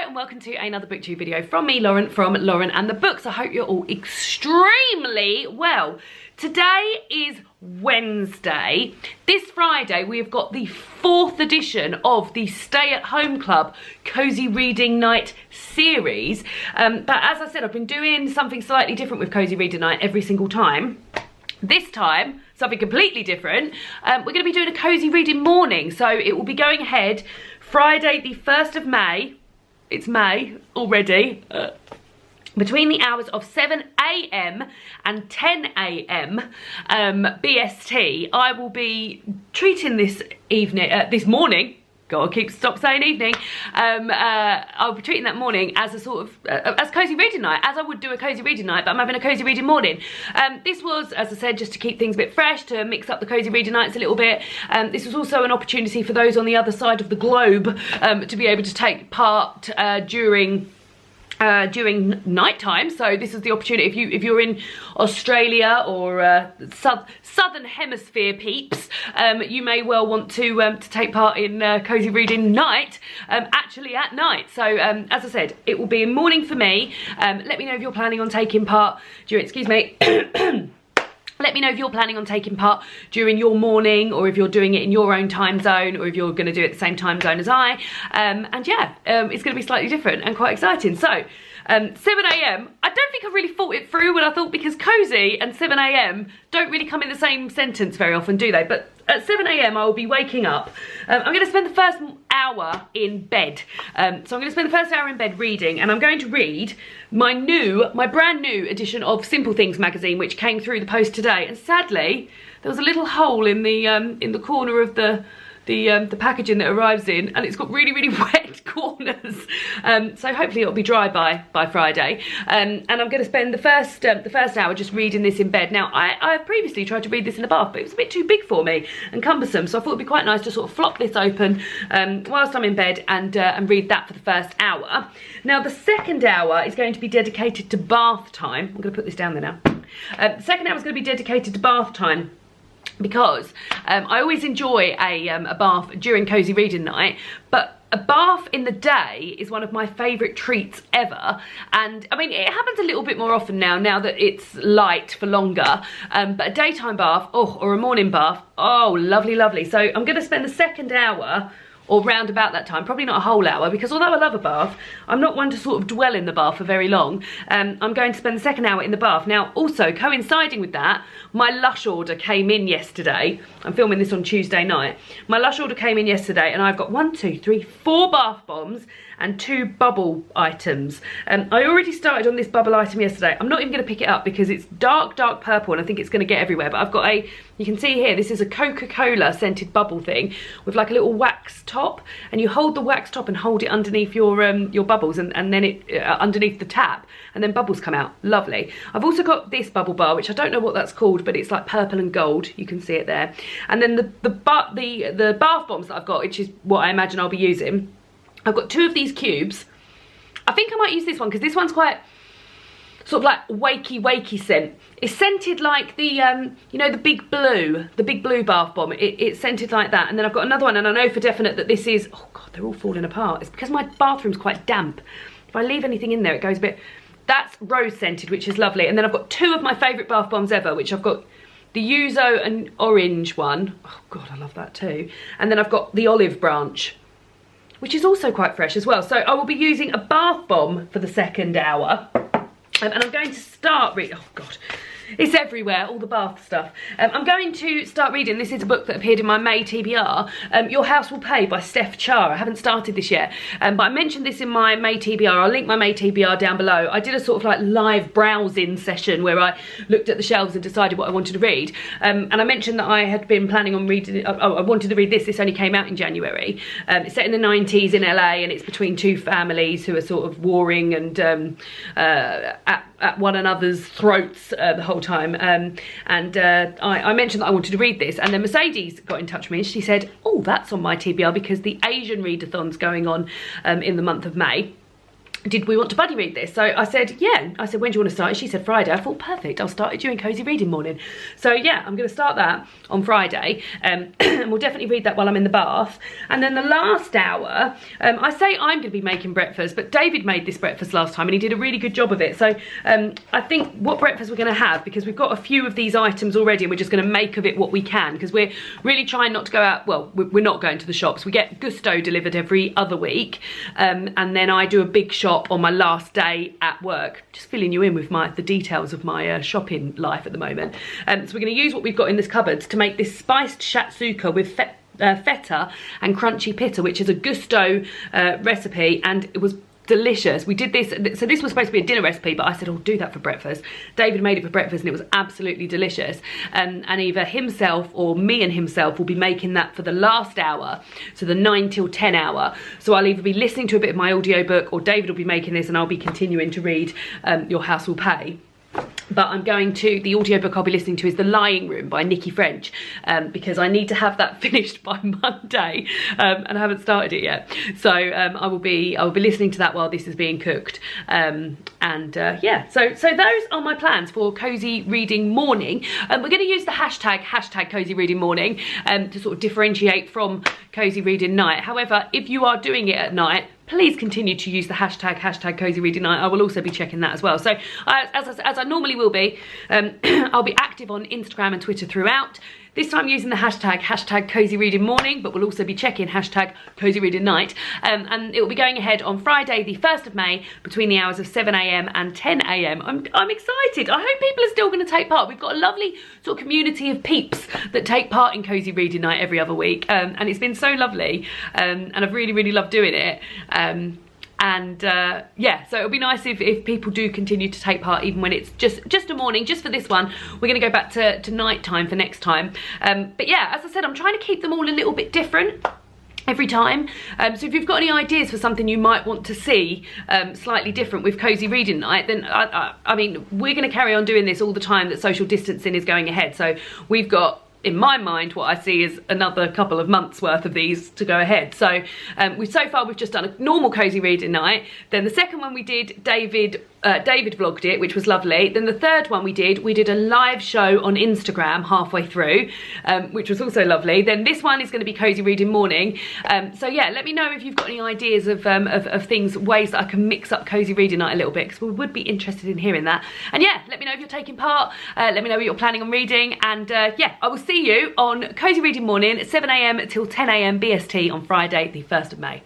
and welcome to another booktube video from me, Lauren, from Lauren and the Books. I hope you're all extremely well. Today is Wednesday. This Friday we have got the 4th edition of the Stay at Home Club Cozy Reading Night series. But as I said, I've been doing something slightly different with Cozy Reading Night every single time. This time, something completely different. We're going to be doing a Cozy Reading Morning. So it will be going ahead Friday the 1st of May. It's May already. Between the hours of 7 AM and 10 AM BST, I will be treating this evening, this morning. God, stop saying evening. I'll be treating that morning as a sort of, as Cozy Reading Night, as I would do a Cozy Reading Night, but I'm having a Cozy Reading Morning. This was, as I said, just to keep things a bit fresh, to mix up the Cozy Reading Nights a little bit. This was also an opportunity for those on the other side of the globe to be able to take part during night time. So this is the opportunity if you're in Australia or southern hemisphere peeps, you may well want to take part in Cozy Reading Night, actually at night. So as I said, it will be a morning for me. Let me know if you're planning on taking part during, excuse me. Let me know if you're planning on taking part during your morning, or if you're doing it in your own time zone, or if you're going to do it the same time zone as I. And yeah, it's going to be slightly different and quite exciting. So 7 AM, I don't think I really thought it through when I thought, because cozy and 7 AM don't really come in the same sentence very often, do they? But at 7 AM I will be waking up. I'm going to spend the first hour in bed. So I'm going to spend the first hour in bed reading, and I'm going to read my brand new edition of Simple Things magazine, which came through the post today. And sadly, there was a little hole in the corner of the packaging that arrives in, and it's got really, really wet corners. So hopefully it'll be dry by Friday. And I'm going to spend the first hour just reading this in bed. Now, I have previously tried to read this in the bath, but it was a bit too big for me and cumbersome. So I thought it'd be quite nice to sort of flop this open whilst I'm in bed and read that for the first hour. Now, the second hour is going to be dedicated to bath time. I'm going to put this down there now. The second hour is going to be dedicated to bath time, because I always enjoy a bath during Cozy Reading Night, but a bath in the day is one of my favourite treats ever. And I mean, it happens a little bit more often now that it's light for longer, but a daytime bath, or a morning bath, oh, lovely, lovely. So I'm going to spend the second hour, or round about that time, probably not a whole hour, because although I love a bath, I'm not one to sort of dwell in the bath for very long. I'm going to spend the second hour in the bath. Now, also coinciding with that, my Lush order came in yesterday. I'm filming this on Tuesday night. My Lush order came in yesterday, and I've got 4 bath bombs and 2 bubble items. I already started on this bubble item yesterday. I'm not even going to pick it up because it's dark purple, and I think it's going to get everywhere. But I've got you can see here, this is a Coca-Cola scented bubble thing with like a little wax top, and you hold the wax top and hold it underneath your bubbles, and then it underneath the tap, and then bubbles come out. Lovely. I've also got this bubble bar, which I don't know what that's called, but it's like purple and gold. You can see it there. And then the bath bombs that I've got, which is what I imagine I'll be using. I've got 2 of these cubes. I think I might use this one, because this one's quite sort of like wakey scent. It's scented like the you know, the big blue bath bomb. It's scented like that. And then I've got another one, and I know for definite that this is, oh god, they're all falling apart. It's because my bathroom's quite damp. If I leave anything in there, it goes a bit. That's rose scented, which is lovely. And then I've got 2 of my favourite bath bombs ever, which I've got the Yuzu and orange one. Oh god, I love that too. And then I've got the olive branch, which is also quite fresh as well. So I will be using a bath bomb for the second hour. And I'm going to start reading, oh God, it's everywhere, all the bath stuff. I'm going to start reading, this is a book that appeared in my May TBR, Your House Will Pay by Steph Char. I haven't started this yet, but I mentioned this in my May TBR. I'll link my May TBR down below. I did a sort of like live browsing session where I looked at the shelves and decided what I wanted to read. And I mentioned that I had been planning on reading it. I wanted to read this. This only came out in January. It's set in the 90s in LA, and it's between 2 families who are sort of warring and at one another's throats the whole time. I mentioned that I wanted to read this, and then Mercedes got in touch with me, and she said, oh, that's on my TBR because the Asian readathon's going on in the month of May. did we want to buddy read this? So I said, yeah. I said, when do you want to start? She said, Friday. I thought, perfect, I'll start it during Cosy Reading Morning. So yeah, I'm going to start that on Friday. And we'll definitely read that while I'm in the bath. And then the last hour, I say I'm going to be making breakfast, but David made this breakfast last time and he did a really good job of it. So I think what breakfast we're going to have, because we've got a few of these items already and we're just going to make of it what we can, because we're really trying not to go out. Well, we're not going to the shops. We get Gusto delivered every other week. And then I do a big shop on my last day at work, just filling you in with the details of my shopping life at the moment. So we're going to use what we've got in this cupboard to make this spiced shatsuka with feta and crunchy pitta, which is a Gusto recipe, and it was delicious. We did this, so this was supposed to be a dinner recipe, but I said, I'll do that for breakfast. David made it for breakfast and it was absolutely delicious. And either himself or me and himself will be making that for the last hour, so the 9 till 10 hour. So I'll either be listening to a bit of my audiobook, or David will be making this and I'll be continuing to read Your House Will Pay. But I'm going to, the audiobook I'll be listening to is The Lying Room by Nikki French, because I need to have that finished by Monday, and I haven't started it yet. So I will be listening to that while this is being cooked. Yeah, so those are my plans for Cosy Reading Morning. We're going to use the hashtag Cosy Reading Morning to sort of differentiate from Cosy Reading Night. However, if you are doing it at night, please continue to use the hashtag Cosy Reading Night. I will also be checking that as well. So as I normally will be, I'll be active on Instagram and Twitter throughout. This time using the hashtag Cosy Reading Morning, but we'll also be checking hashtag Cosy Reading Night. And it will be going ahead on Friday, the 1st of May, between the hours of 7 AM and 10 AM. I'm excited. I hope people are still going to take part. We've got a lovely sort of community of peeps that take part in Cosy Reading Night every other week. And it's been so lovely. And I've really, really loved doing it. Yeah, so it'll be nice if people do continue to take part, even when it's just a morning. Just for this one, we're going to go back to night time for next time. But yeah, as I said, I'm trying to keep them all a little bit different every time. So if you've got any ideas for something you might want to see slightly different with Cosy Reading Night, then I mean, we're going to carry on doing this all the time that social distancing is going ahead. So we've got, in my mind, what I see is another couple of months worth of these to go ahead. So so far we've just done a normal Cosy Reading Night. Then the second one we did, David vlogged it, which was lovely. Then the third one we did a live show on Instagram halfway through, which was also lovely. Then this one is going to be Cosy Reading Morning. So yeah, let me know if you've got any ideas of things, ways that I can mix up Cosy Reading Night a little bit, because we would be interested in hearing that. And yeah, let me know if you're taking part. Let me know what you're planning on reading. And yeah, I will see you on Cosy Reading Morning at 7 AM till 10 AM BST on Friday, the 1st of May.